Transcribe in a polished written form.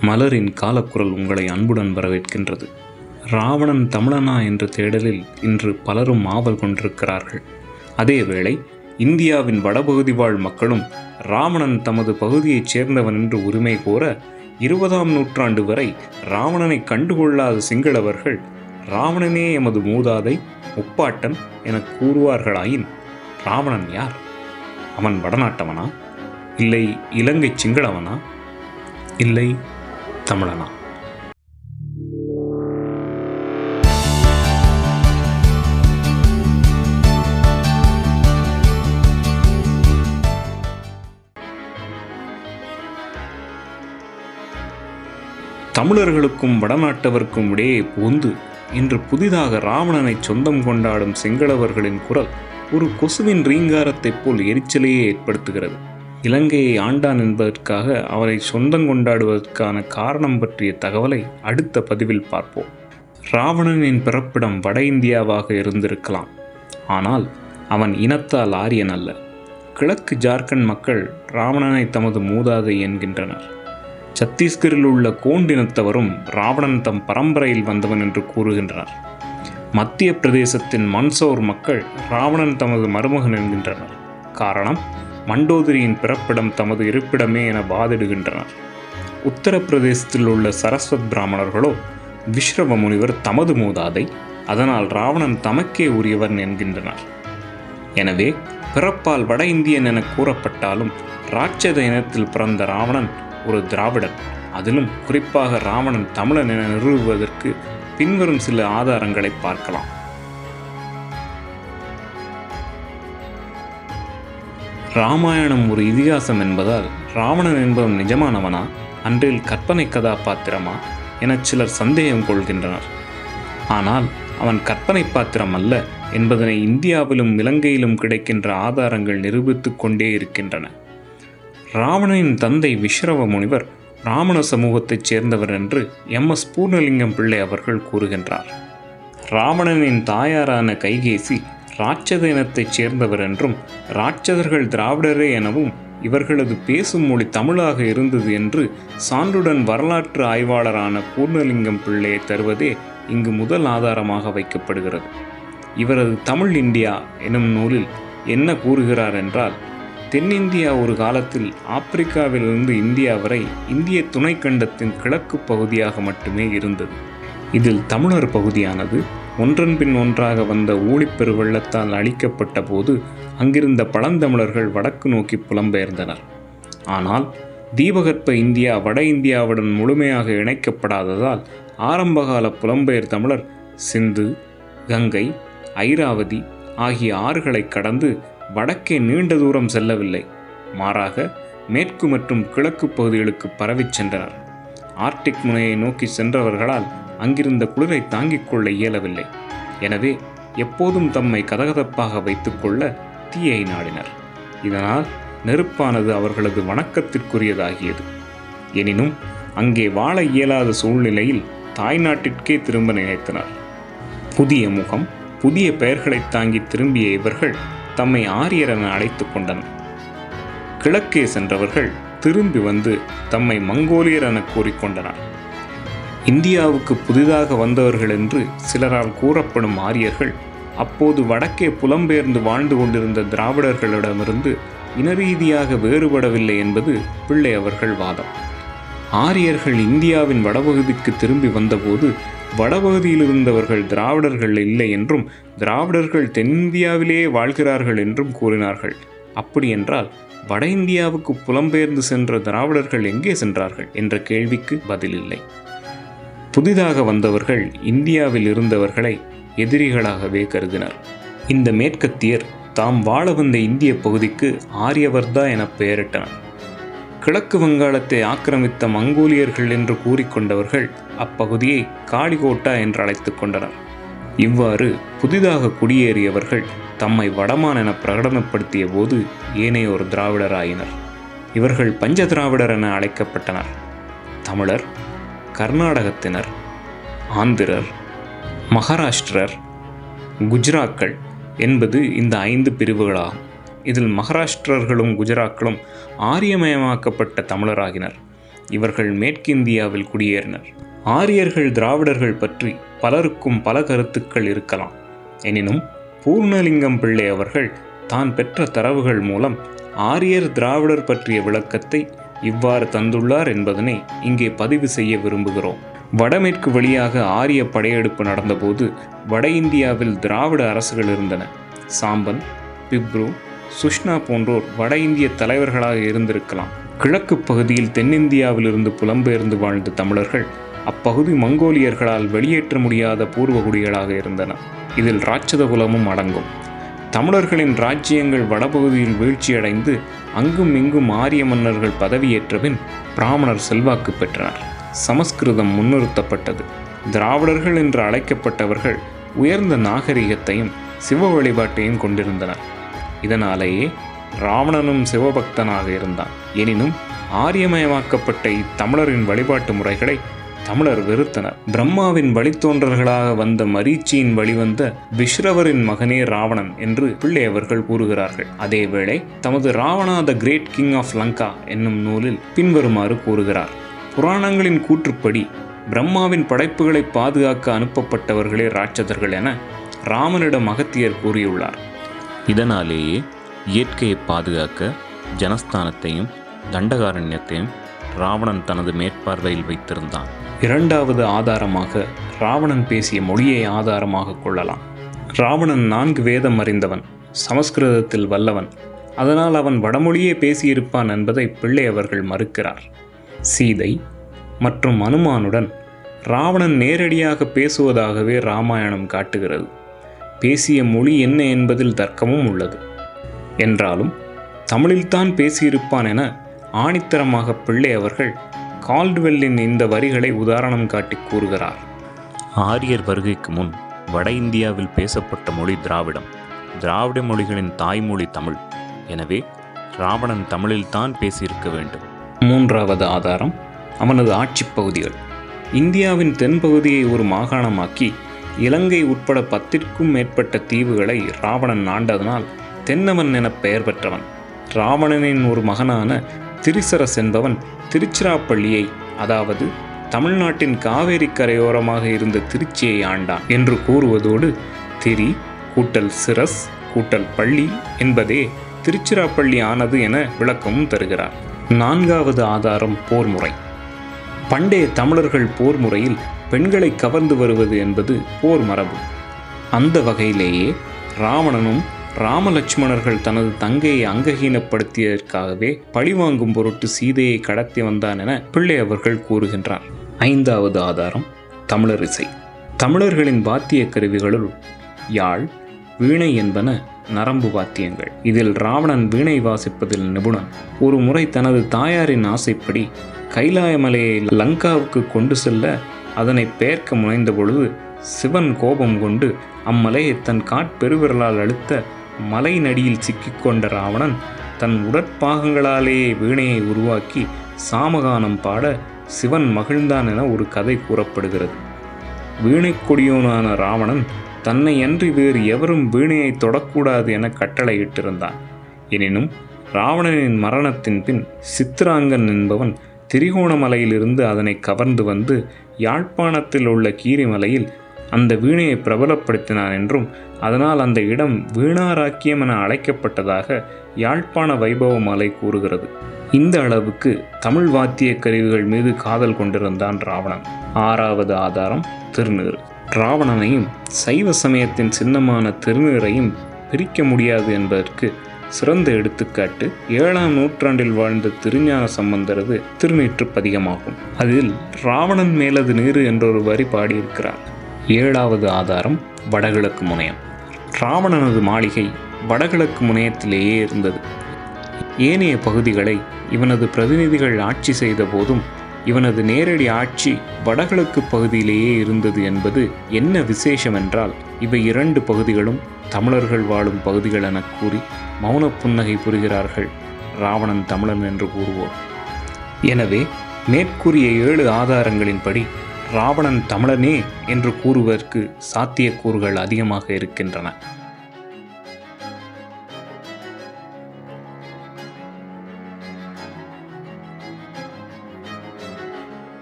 மலரின் காலக்குரல் உங்களை அன்புடன் வரவேற்கின்றது. ராவணன் தமிழனா என்ற தேடலில் இன்று பலரும் ஆவல் கொண்டிருக்கிறார்கள். அதேவேளை இந்தியாவின் வடபகுதி வாழ் மக்களும் ராவணன் தமது பகுதியைச் சேர்ந்தவன் என்று உரிமை கோர 20ஆம் நூற்றாண்டு வரை ராவணனை கண்டுகொள்ளாத சிங்களவர்கள் ராவணனே எமது மூதாதை முப்பாட்டன் என கூறுவார்களாயின் ராவணன் யார்? அவன் வடநாட்டவனா? இல்லை இலங்கை சிங்களவனா? இல்லை தமிழனா? தமிழர்களுக்கும் வடநாட்டவருக்கும் இடையே புகுந்து இன்று புதிதாக ராவணனை சொந்தம் கொண்டாடும் சிங்களவர்களின் குரல் ஒரு கொசுவின் ரீங்காரத்தைப் போல் எரிச்சலையே ஏற்படுத்துகிறது. இலங்கையை ஆண்டான் என்பதற்காக அவரை சொந்தம் கொண்டாடுவதற்கான காரணம் பற்றிய தகவலை அடுத்த பதிவில் பார்ப்போம். ராவணனின் பிறப்பிடம் வட இந்தியாவாக இருந்திருக்கலாம். ஆனால் அவன் இனத்தால் ஆரியன் அல்ல. கிழக்கு ஜார்க்கண்ட் மக்கள் ராவணனை தமது மூதாதை என்கின்றனர். சத்தீஸ்கரில் உள்ள கோண்ட் இனத்தவரும் ராவணன் தம் பரம்பரையில் வந்தவன் என்று கூறுகின்றனர். மத்திய பிரதேசத்தின் மன்சோர் மக்கள் ராவணன் தமது மருமகன் என்கின்றனர். காரணம், மண்டோதரியின் பிறப்பிடம் தமது இருப்பிடமே என வாதிடுகின்றனர். உத்தரப்பிரதேசத்தில் உள்ள சரஸ்வத் பிராமணர்களோ விஸ்ரவ முனிவர் தமது மூதாதை, அதனால் ராவணன் தமக்கே உரியவன் என்கின்றனர். எனவே பிறப்பால் வட இந்தியன் என கூறப்பட்டாலும் ராட்சத இனத்தில் பிறந்த ராவணன் ஒரு திராவிடன். அதிலும் குறிப்பாக ராவணன் தமிழன் என நிறுவுவதற்கு பின்வரும் சில ஆதாரங்களை பார்க்கலாம். ராமாயணம் ஒரு இதிகாசம் என்பதால் ராவணன் என்பவன் நிஜமானவனா, அன்றில் கற்பனை கதாபாத்திரமா என சிலர் சந்தேகம் கொள்கின்றனர். ஆனால் அவன் கற்பனை பாத்திரம் அல்ல என்பதனை இந்தியாவிலும் இலங்கையிலும் கிடைக்கின்ற ஆதாரங்கள் நிரூபித்து கொண்டே இருக்கின்றன. ராவணனின் தந்தை விஸ்ரவ முனிவர் பிராமண சமூகத்தைச் சேர்ந்தவர் என்று எம்.எஸ். பூர்ணலிங்கம் பிள்ளை அவர்கள் கூறுகின்றார். ராவணனின் தாயாரான கைகேசி ராட்சத இனத்தைச் சேர்ந்தவர் என்றும் ராட்சதர்கள் திராவிடரே எனவும் இவர்களது பேசும் மொழி தமிழாக இருந்தது என்று சான்றுடன் வரலாற்று ஆய்வாளரான பூர்ணலிங்கம் பிள்ளையை தருவதே இங்கு முதல் ஆதாரமாக வைக்கப்படுகிறது. இவரது தமிழ் இந்தியா எனும் நூலில் என்ன கூறுகிறார் என்றால், தென்னிந்தியா ஒரு காலத்தில் ஆப்பிரிக்காவிலிருந்து இந்தியா வரை இந்திய துணைக்கண்டத்தின் கிழக்கு பகுதியாக மட்டுமே இருந்தது. இதில் தமிழர் பகுதியானது ஒன்றன் பின் ஒன்றாக வந்த ஊழிப்பெரு வெள்ளத்தால் அழிக்கப்பட்ட போது அங்கிருந்த பழந்தமிழர்கள் வடக்கு நோக்கி புலம்பெயர்ந்தனர். ஆனால் தீபகற்ப இந்தியா வட இந்தியாவுடன் முழுமையாக இணைக்கப்படாததால் ஆரம்பகால புலம்பெயர் தமிழர் சிந்து, கங்கை, ஐராவதி ஆகிய ஆறுகளை கடந்து வடக்கே நீண்ட தூரம் செல்லவில்லை. மாறாக மேற்கு மற்றும் கிழக்கு பகுதிகளுக்கு பரவிச் சென்றனர். ஆர்டிக் முனையை நோக்கி சென்றவர்களால் அங்கிருந்த குளிரை தாங்கிக் கொள்ள இயலவில்லை. எனவே எப்போதும் தம்மை கதகதப்பாக வைத்துக்கொள்ள தீயை நாடினர். இதனால் நெருப்பானது அவர்களது வணக்கத்திற்குரியதாகியது. எனினும் அங்கே வாழ இயலாத சூழ்நிலையில் தாய்நாட்டிற்கே திரும்ப நினைத்தனர். புதிய முகம், புதிய பெயர்களை தாங்கி திரும்பிய இவர்கள் தம்மை ஆரியர் என அழைத்து கொண்டனர். கிழக்கே சென்றவர்கள் திரும்பி வந்து தம்மை மங்கோலியர் என கூறிக்கொண்டனர். இந்தியாவுக்கு புதிதாக வந்தவர்கள் என்று சிலரால் கூறப்படும் ஆரியர்கள் அப்போது வடக்கே புலம்பெயர்ந்து வாழ்ந்து கொண்டிருந்த திராவிடர்களிடமிருந்து இனரீதியாக வேறுபடவில்லை என்பது பிள்ளை அவர்கள் வாதம். ஆரியர்கள் இந்தியாவின் வடபகுதிக்கு திரும்பி வந்தபோது வடபகுதியில் இருந்தவர்கள் திராவிடர்கள் இல்லை என்றும் திராவிடர்கள் தென்னிந்தியாவிலேயே வாழ்கிறார்கள் என்றும் கூறினார்கள். அப்படியென்றால் வட இந்தியாவுக்கு புலம்பெயர்ந்து சென்ற திராவிடர்கள் எங்கே சென்றார்கள் என்ற கேள்விக்கு பதில் இல்லை. புதிதாக வந்தவர்கள் இந்தியாவில் இருந்தவர்களை எதிரிகளாகவே கருதினர். இந்த மேற்கத்தியர் தாம் வாழ வந்த இந்திய பகுதிக்கு ஆரியவர்தா என பெயரிட்டனர். கிழக்கு வங்காளத்தை ஆக்கிரமித்த மங்கோலியர்கள் என்று கூறிக்கொண்டவர்கள் அப்பகுதியை காளிகோட்டா என்று அழைத்து கொண்டனர். இவ்வாறு புதிதாக குடியேறியவர்கள் தம்மை வடமான் என பிரகடனப்படுத்திய போது ஏனையோர் திராவிடராயினர். இவர்கள் பஞ்ச திராவிடர் என அழைக்கப்பட்டனர். தமிழர், கர்நாடகத்தினர், ஆந்திரர், மகாராஷ்டிரர், குஜராக்கள் என்பது இந்த 5 பிரிவுகளாகும். இதில் மகாராஷ்டிரர்களும் குஜராக்களும் ஆரியமயமாக்கப்பட்ட தமிழராகினர். இவர்கள் மேற்கிந்தியாவில் குடியேறினர். ஆரியர்கள் திராவிடர்கள் பற்றி பலருக்கும் பல கருத்துக்கள் இருக்கலாம். எனினும் பூர்ணலிங்கம் பிள்ளை அவர்கள் தான் பெற்ற தரவுகள் மூலம் ஆரியர் திராவிடர் பற்றிய விளக்கத்தை இவ்வாறு தந்துள்ளார் என்பதனை இங்கே பதிவு செய்ய விரும்புகிறோம். வடமேற்கு வழியாக ஆரிய படையெடுப்பு நடந்தபோது வட இந்தியாவில் திராவிட அரசுகள் இருந்தன. சாம்பன், பிப்ரு, சுஷ்ணா போன்றோர் வட இந்திய தலைவர்களாக இருந்திருக்கலாம். கிழக்கு பகுதியில் தென்னிந்தியாவிலிருந்து புலம்பெயர்ந்து வாழ்ந்த தமிழர்கள் அப்பகுதி மங்கோலியர்களால் வெளியேற்ற முடியாத பூர்வகுடிகளாக இருந்தனர். இதில் ராட்சத குலமும் அடங்கும். தமிழர்களின் ராஜ்யங்கள் வடபகுதியில் வீழ்ச்சியடைந்து அங்கும் இங்கும் ஆரிய மன்னர்கள் பதவியேற்ற பின் பிராமணர் செல்வாக்கு பெற்றனர். சமஸ்கிருதம் முன்னிறுத்தப்பட்டது. திராவிடர்கள் என்று அழைக்கப்பட்டவர்கள் உயர்ந்த நாகரிகத்தையும் சிவ வழிபாட்டையும் கொண்டிருந்தனர். இதனாலேயே ராவணனும் சிவபக்தனாக இருந்தான். எனினும் ஆரியமயமாக்கப்பட்ட இத்தமிழரின் வழிபாட்டு முறைகளை தமிழர் வெறுத்தனர். பிரம்மாவின் வழித்தோன்றல்களாக வந்த மரீச்சியின் வழிவந்த விஸ்ரவரின் மகனே ராவணன் என்று பிள்ளை அவர்கள் கூறுகிறார்கள். அதேவேளை தமது Ravana the great king of Lanka என்னும் நூலில் பின்வருமாறு கூறுகிறார். புராணங்களின் கூற்றுப்படி பிரம்மாவின் படைப்புகளை பாதுகாக்க அனுப்பப்பட்டவர்களே ராட்சதர்கள் என ராமனிடம் அகத்தியர் கூறியுள்ளார். இதனாலேயே இயற்கையை பாதுகாக்க ஜனஸ்தானத்தையும் தண்டகாரண்யத்தையும் ராவணன் தனது மேற்பார்வையில் வைத்திருந்தான். இரண்டாவது ஆதாரமாக ராவணன் பேசிய மொழியை ஆதாரமாக கொள்ளலாம். ராவணன் 4 வேதம் அறிந்தவன், சமஸ்கிருதத்தில் வல்லவன். அதனால் அவன் வடமொழியே பேசியிருப்பான் என்பதை பிள்ளை அவர்கள் மறுக்கிறார். சீதை மற்றும் அனுமானுடன் ராவணன் நேரடியாக பேசுவதாகவே இராமாயணம் காட்டுகிறது. பேசிய மொழி என்ன என்பதில் தர்க்கமும் உள்ளது. என்றாலும் தமிழில்தான் பேசியிருப்பான் என ஆணித்தரமாக பிள்ளை அவர்கள் கால்டுவெல்லின் இந்த வரிகளை உதாரணம் காட்டி கூறுகிறார். ஆரியர் வருகைக்கு முன் வட இந்தியாவில் பேசப்பட்ட மொழி திராவிடம். திராவிட மொழிகளின் தாய்மொழி தமிழ். எனவே ராவணன் தமிழில்தான் பேசியிருக்க வேண்டும். மூன்றாவது ஆதாரம் அவனது ஆட்சி பகுதிகள். இந்தியாவின் தென்பகுதியை ஒரு மாகாணமாக்கி இலங்கை உட்பட 10க்கும் மேற்பட்ட தீவுகளை ராவணன் ஆண்டதனால் தென்னவன் என பெயர் பெற்றவன். ராவணனின் ஒரு மகனான திரிசரஸ் என்பவன் திருச்சிராப்பள்ளியை, அதாவது தமிழ்நாட்டின் காவேரி கரையோரமாக இருந்த திருச்சியை ஆண்டான் என்று கூறுவதோடு திரி கூட்டல் சிரஸ் கூட்டல் பள்ளி என்பதே திருச்சிராப்பள்ளி ஆனது என விளக்கமும் தருகிறார். நான்காவது ஆதாரம் போர்முறை. பண்டைய தமிழர்கள் போர் முறையில் பெண்களை கவர்ந்து வருவது என்பது போர் மரபு. அந்த வகையிலேயே ராவணனும் ராமலட்சுமணர்கள் தனது தங்கையை அங்கஹீனப்படுத்தியதற்காகவே பழிவாங்கும் பொருட்டு சீதையை கடத்தி வந்தான் என பிள்ளை அவர்கள் கூறுகின்றார். ஐந்தாவது ஆதாரம் தமிழர் இசை. தமிழர்களின் வாத்திய கருவிகளுள் யாழ், வீணை என்பன நரம்பு வாத்தியங்கள். இதில் ராவணன் வீணை வாசிப்பதில் நிபுணன். ஒரு முறை தனது தாயாரின் ஆசைப்படி கைலாயமலையை லங்காவுக்கு கொண்டு செல்ல அதனை பெயர்க்க முனைந்த பொழுது சிவன் கோபம் கொண்டு அம்மலையை தன் காட்பெருவிரலால் அழுத்த மலை நடியில் சிக்கிக்கொண்ட ராவணன் தன் உடற்பாகங்களாலேயே வீணையை உருவாக்கி சாமகானம் பாட சிவன் மகிழ்ந்தான் என ஒரு கதை கூறப்படுகிறது. வீணை கொடியோனான ராவணன் தன்னை அன்றி வேறு எவரும் வீணையை தொடக்கூடாது என கட்டளையிட்டிருந்தான். எனினும் ராவணனின் மரணத்தின் பின் சித்திராங்கன் என்பவன் திரிகோணமலையிலிருந்து அதனை கவர்ந்து வந்து யாழ்ப்பாணத்தில் உள்ள கீரிமலையில் அந்த வீணையை பிரபலப்படுத்தினான் என்றும் அதனால் அந்த இடம் வீணாராக்கியம் என அழைக்கப்பட்டதாக யாழ்ப்பாண வைபவ மலை கூறுகிறது. இந்த அளவுக்கு தமிழ் வாத்திய கருவிகள் மீது காதல் கொண்டிருந்தான் ராவணன். ஆறாவது ஆதாரம் திருநீறு. ராவணனையும் சைவ சமயத்தின் சின்னமான திருநீரையும் பிரிக்க முடியாது என்பதற்கு சிறந்த எடுத்துக்காட்டு 7ஆம் நூற்றாண்டில் வாழ்ந்த திருஞான சம்பந்தரது திருநீற்று பதிகமாகும். அதில் ராவணன் மேலது நீரு என்றொரு வரி பாடியிருக்கிறார். 7வது ஆதாரம் வடகிழக்கு முனையம். ராவணனது மாளிகை வடகிழக்கு முனையத்திலேயே இருந்தது. ஏனைய பகுதிகளை இவனது பிரதிநிதிகள் ஆட்சி செய்த போதும் இவனது நேரடி ஆட்சி வடகிழக்கு பகுதியிலேயே இருந்தது என்பது என்ன விசேஷம் என்றால், இவை 2 பகுதிகளும் தமிழர்கள் வாழும் பகுதிகள் என கூறி மௌன புன்னகை புரிகிறார்கள் ராவணன் தமிழன் என்று கூறுவோர். எனவே மேற்கூறிய 7 ஆதாரங்களின்படி ராவணன் தமிழனே என்று கூறுவதற்கு சாத்தியக்கூறுகள் அதிகமாக இருக்கின்றன.